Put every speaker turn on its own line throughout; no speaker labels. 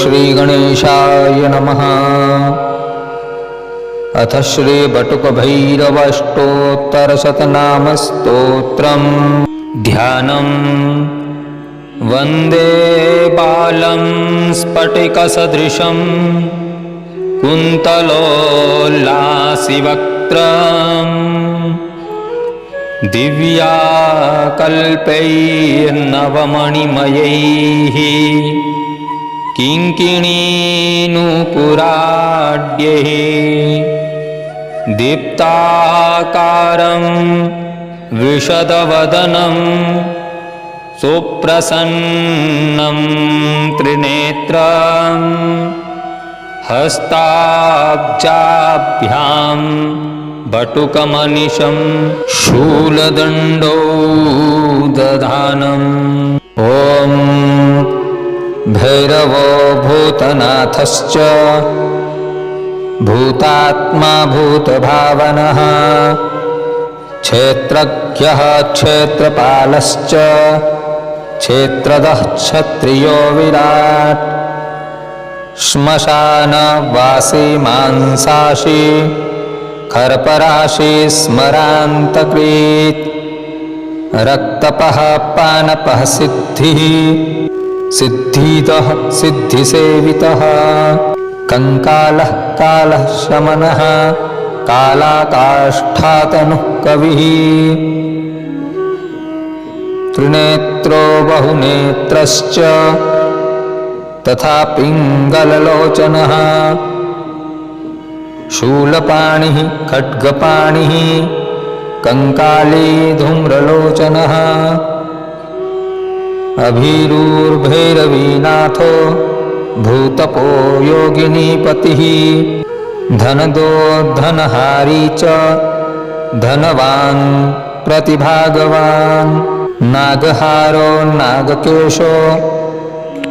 श्रीगणेशाय नमः। अथ श्रीबटुकभैरवाष्टोत्तरशतनामस्तोत्रम् ध्यानम्। वन्दे बालं स्फटिकसदृशं कुन्तलोल्लासिवक्त्रम् दिव्याकल्पैर्नवमणिमयैः किङ्किणीनुपुराढ्यैः दीप्ताकारं विशदवदनं सुप्रसन्नं त्रिनेत्रं हस्ताब्जाभ्यां बटुकमनिशं शूलदण्डो दधानम्। ॐ भैरवो भूतनाथश्च भूतात्मा भूतभावनः क्षेत्रज्ञः क्षेत्रपालश्च क्षेत्रदः क्षत्रियो विराट् श्मशानवासी मांसाशी खरपराशी स्मरान्तकृत् रक्तपः पानपः सिद्धिः सिद्धिदः सिद्धिसेवितः कंकालः कालः शमनः कालाकाष्ठातनुः कविः त्रिनेत्रो बहुनेत्रश्च तथा पिङ्गललोचनः शूलपाणिः खड्गपाणिः कंकाली धूम्रलोचनः अभीरुर्भैरवीनाथो भूतपो योगिनीपतिः धनदो धनहारी च धनवान् प्रतिभागवान् नागहारो नागकेशो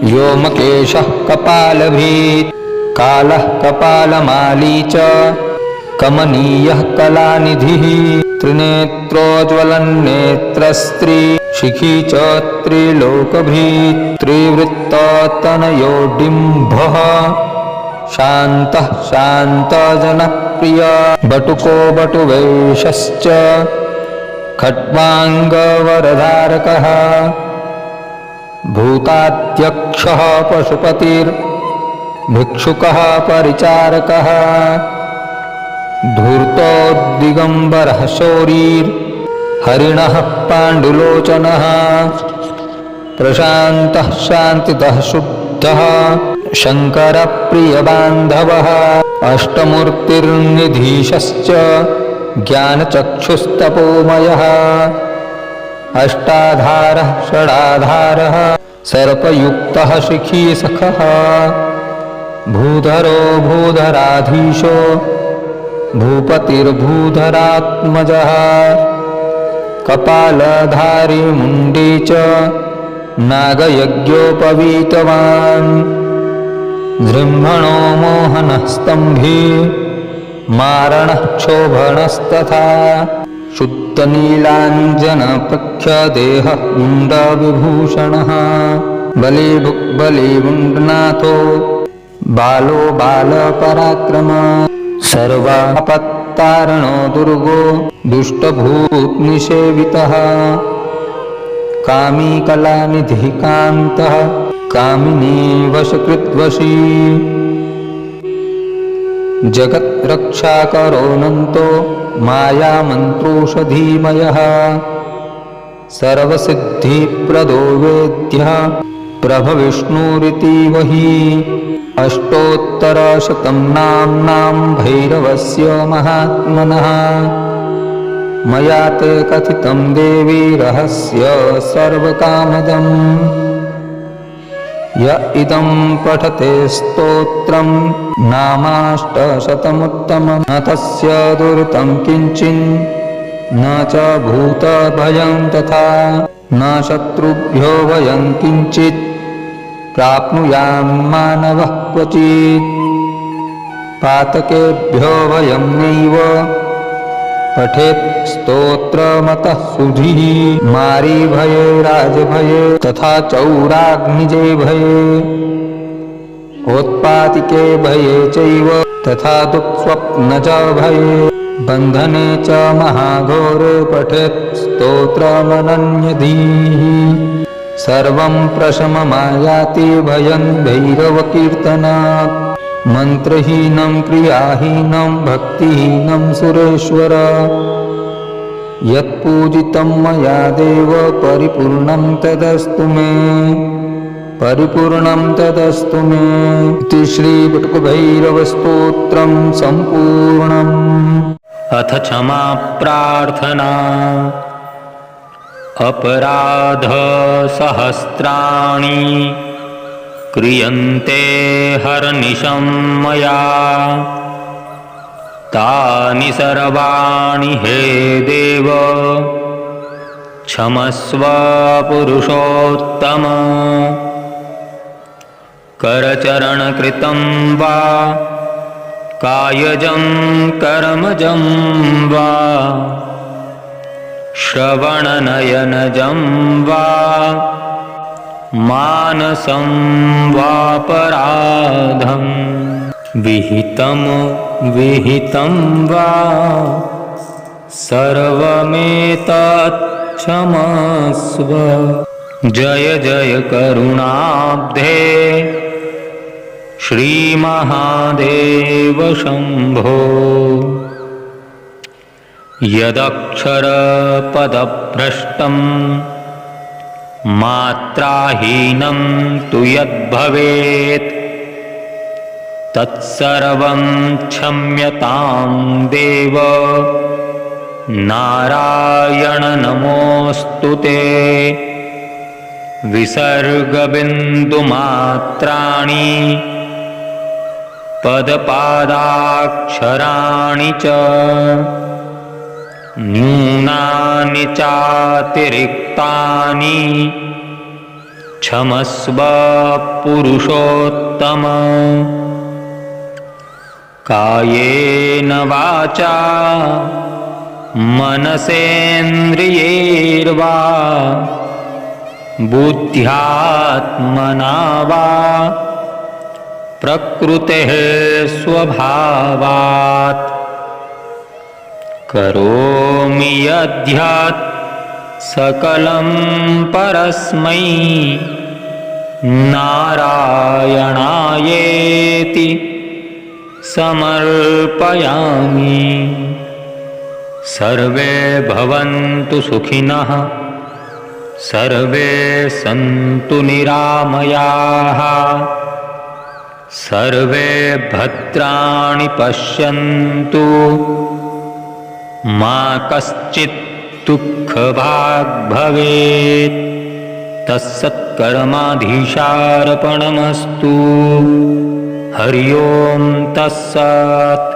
व्योमकेशः कपालभीत् कालः कपालमाली च कमनीयः कलानिधिः त्रिनेत्रोज्ज्वलन्नेत्रस्त्री शिखी च त्रिलोकभीत् त्रिवृत्ततनयो डिम्भः शान्तः शान्तजनप्रियः बटुको बटुवेशश्च खड्वाङ्गवरधारकः भूताध्यक्षः पशुपतिर्भिक्षुकः परिचारकः धूर्तोद्दिगम्बरः शौरीर्हरिणः पाण्डुलोचनः प्रशान्तः शान्तितः शुद्धः शङ्करप्रियबान्धवः अष्टमूर्तिर्निधीशश्च ज्ञानचक्षुस्तपोमयः अष्टाधारः षडाधारः सर्पयुक्तः शिखीसखः भूधरो भूधराधीशो भूपतिर्भूधरात्मजः कपालधारी मुण्डी च नागयज्ञोपवीतवान् जृम्भणो मोहनस्तम्भी मारणः क्षोभणस्तथा शुद्धनीलाञ्जनप्रख्यदेहः गुण्डविभूषणः बलिभुक्बलिगुण्डनाथो बालो बालपराक्रम सर्वापत्तारणो दुर्गो दुष्टभूतनिषेवितः कामी कलानिधिः कान्तः कामिनी वशकृद्वशी जगद्रक्षाकरोऽनन्तो मायामन्त्रोषधीमयः सर्वसिद्धिप्रदो वेद्यः प्रभविष्णुरिति वही अष्टोत्तरशतं नाम्नां भैरवस्य महात्मनः मया ते कथितं देवी रहस्य सर्वकामदम् य इदं पठते स्तोत्रं नामाष्टशतमुत्तमं न तस्य दुरितं किञ्चिन् न च भूतभयं तथा न शत्रुभ्यो भयं किञ्चित् प्राप्नुयां मानवः क्वचित् पातकेभ्यो भयं नैव पठेत् स्तोत्रमतः सुधीः मारीभये राजभये तथा चौराग्निजे भये उत्पातिके भये चैव तथा दुःस्वप्न च भये बन्धने च महाघोरे पठेत् स्तोत्रमनन्यधीः सर्वं प्रशममायाति भयं भैरवकीर्तनात् मन्त्रहीनं क्रियाहीनं भक्तिहीनं सुरेश्वर यत्पूजितं मया देव परिपूर्णं तदस्तु मे परिपूर्णं तदस्तु मे इति श्रीवटुकभैरवस्तोत्रं सम्पूर्णम्।
अथ क्षमा प्रार्थना। अपराधसहस्राणि क्रियन्ते हरनिशं मया तानि सर्वाणि हे देव क्षमस्व पुरुषोत्तम करचरणकृतं वा कायजं कर्मजं वा श्रवणनयनजं वा मानसं वापराधं विहितं वा सर्वमेतत् क्षमस्व। जय जय करुणाब्धे श्रीमहादेव शम्भो। यदक्षरपदभ्रष्टं मात्राहीनं तु यद्भवेत् तत्सर्वं क्षम्यतां देव नारायण नमोऽस्तु ते। विसर्गबिन्दुमात्राणि पदपादाक्षराणि च न्यूनानि चातिरिक्तानि क्षमस्व पुरुषोत्तम। कायेन वाचा मनसेन्द्रियैर्वा बुद्ध्यात्मना वा प्रकृतेः स्वभावात् करोमि यद्यत् सकलं परस्मै नारायणायेति समर्पयामि। सर्वे भवन्तु सुखिनः सर्वे सन्तु निरामयाः सर्वे भद्राणि पश्यन्तु मा कश्चित् दुःखभाग् भवेत्। तत्सत्कर्माधीशार्पणमस्तु। हरि ओं तत्सत्।